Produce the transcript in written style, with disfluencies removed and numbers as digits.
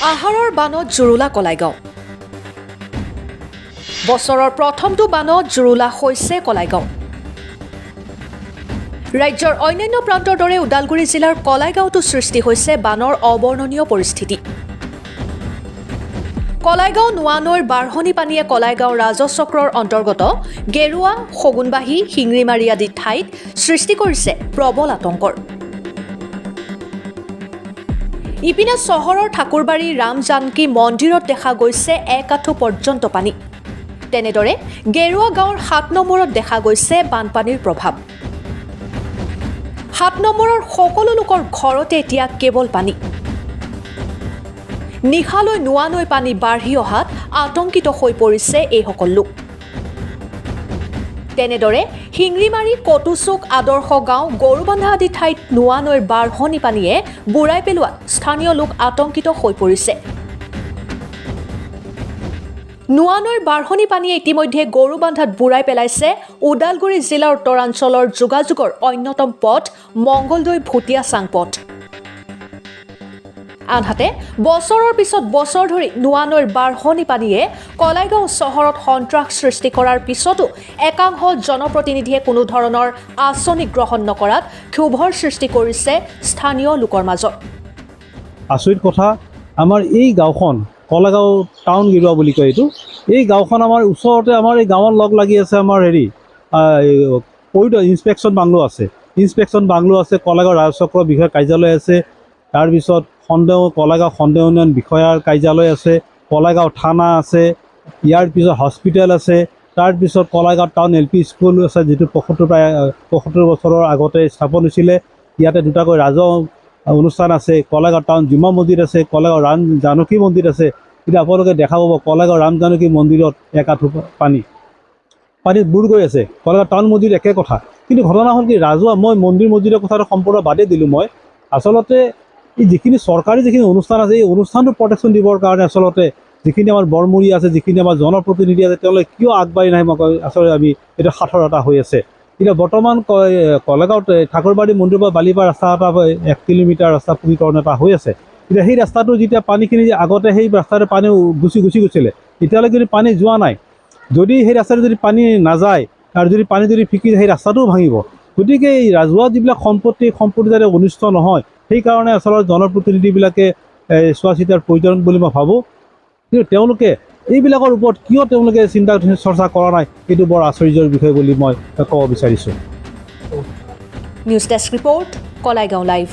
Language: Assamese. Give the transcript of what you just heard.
আহাৰৰ বানত জুৰুলা কলাইগাঁও। বছৰৰ প্ৰথমটো বানত জুৰুলা হৈছে কলাইগাঁও। ৰাজ্যৰ অন্যান্য প্ৰান্তৰ দৰে ওদালগুৰি জিলাৰ কলাইগাঁওতো সৃষ্টি হৈছে বানৰ অবৰ্ণনীয় পৰিস্থিতি। কলাইগাঁও নোৱানৈৰ বাঢ়নি পানীয়ে কলাইগাঁও ৰাজচক্ৰৰ অন্তৰ্গত গেৰুৱা, শগুনবাহী, শিঙিমাৰী আদি ঠাইত সৃষ্টি কৰিছে প্ৰবল আতংকৰ। ইপিনে চহৰৰ ঠাকুৰবাৰী ৰাম জানকী মন্দিৰত দেখা গৈছে 1 আঁঠু পৰ্যন্ত পানী। তেনেদৰে গেৰুৱা গাঁৱৰ 7 নম্বৰত দেখা গৈছে বানপানীৰ প্ৰভাৱ। 7 নম্বৰৰ সকলো লোকৰ ঘৰতে এতিয়া কেৱল পানী। নিশালৈ নোৱানৈ পানী বাঢ়ি অহাত আতংকিত হৈ পৰিছে এইসকল লোক। তেনেদৰে শিঙিমাৰী, কটুচুক, আদৰ্শ গাঁও, গৰুবান্ধা আদি ঠাইত নোৱানৈৰ বাঢ়নি পানীয়ে বুৰাই পেলোৱাত স্থানীয় লোক আতংকিত হৈ পৰিছে। নোৱানৈৰ বাঢ়নি পানীয়ে ইতিমধ্যে গৰুবান্ধাত বুৰাই পেলাইছে ওদালগুৰি জিলাৰ উত্তৰাঞ্চলৰ যোগাযোগৰ অন্যতম পথ মংগলদৈ-ভুটীয়া-চাং পথ। আনহাতে বছৰৰ পিছত বছৰ ধৰি নোৱানৈৰ বাঢ়নি পানীয়ে কলাইগাঁও চহৰত সন্ত্ৰাস সৃষ্টি কৰাৰ পিছতো একাংশ জনপ্ৰতিনিধিয়ে কোনো ধৰণৰ আঁচনি গ্ৰহণ নকৰাত ক্ষোভৰ সৃষ্টি কৰিছে স্থানীয় লোকৰ মাজত। আচৰিত কথা, আমাৰ এই গাঁওখন কলাগাঁও টাউন গেৰুৱা বুলি কয় এইটো। এই গাঁওখন আমাৰ ওচৰতে, আমাৰ এই গাঁৱৰ লগ লাগি আছে আমাৰ ইনস্পেকশ্যন বাংলো আছে। ইনস্পেকশ্যন বাংলো আছে, কলাগাঁও ৰাজচক্ৰৰ বিষয়াৰ কাৰ্যালয় আছে, তাৰপিছত কলাগাঁও সন্দেহ উন্নয়ন বিষয়াৰ কাৰ্যালয় আছে, কলাগাঁও থানা আছে, ইয়াৰ পিছত হস্পিটেল আছে, তাৰপিছত কলাগাঁও টাউন LP স্কুল আছে, যিটো 75 বছৰৰ আগতে স্থাপন হৈছিলে। ইয়াতে দুটাকৈ ৰাজহ অনুষ্ঠান আছে। কলাগাঁও টাউন জুমা মন্দিৰ আছে, কলাগাঁও ৰাম জানকী মন্দিৰ আছে। এতিয়া আপোনালোকে দেখা পাব কলাগাঁও ৰাম জানকী মন্দিৰত 1 আঁঠু পানীত বুৰ গৈ আছে। কলাগাঁও টাউন মন্দিৰ একে কথা। কিন্তু ঘটনা হ'ল কি, ৰাজহুৱা, মই মন্দিৰ মছজিদৰ কথাটো সম্পূৰ্ণ বাদেই দিলোঁ। মই আচলতে এই যিখিনি চৰকাৰী যিখিনি অনুষ্ঠান আছে, এই অনুষ্ঠানটো প্ৰটেকশ্যন দিবৰ কাৰণে আচলতে যিখিনি আমাৰ বৰমূৰী আছে, যিখিনি আমাৰ জনপ্ৰতিনিধি আছে, তেওঁলোকে কিয় আগবাঢ়ি নাহে, মই আচলতে আমি এইটো সাঁথৰতা হৈ আছে। এতিয়া বৰ্তমান কলাগাঁৱত ঠাকুৰবাৰী মন্দিৰৰ পৰা বালিপাৰা ৰাস্তা এটা 1 কিলোমিটাৰ ৰাস্তা পকীকৰণ এটা হৈ আছে। এতিয়া সেই ৰাস্তাটো যেতিয়া পানীখিনি আগতে সেই ৰাস্তাতে পানী গুচি গৈছিলে, এতিয়ালৈকে যদি পানী যোৱা নাই, যদি সেই ৰাস্তাটো যদি পানী নাযায় আৰু যদি পানী ফিকি সেই ৰাস্তাটোও ভাঙিব। গতিকে এই ৰাজহুৱা যিবিলাক সম্পত্তি যাতে অনিষ্ট নহয়, সেইকাৰণে আচলতে জনপ্ৰতিনিধিবিলাকে চোৱা চিতাৰ প্ৰয়োজন বুলি মই ভাবোঁ। কিন্তু তেওঁলোকে এইবিলাকৰ ওপৰত কিয় তেওঁলোকে চিন্তা চৰ্চা কৰা নাই, এইটো বৰ আশ্চৰ্যৰ বিষয় বুলি মই ক'ব বিচাৰিছোঁ। News desk report, Kalaigaon live.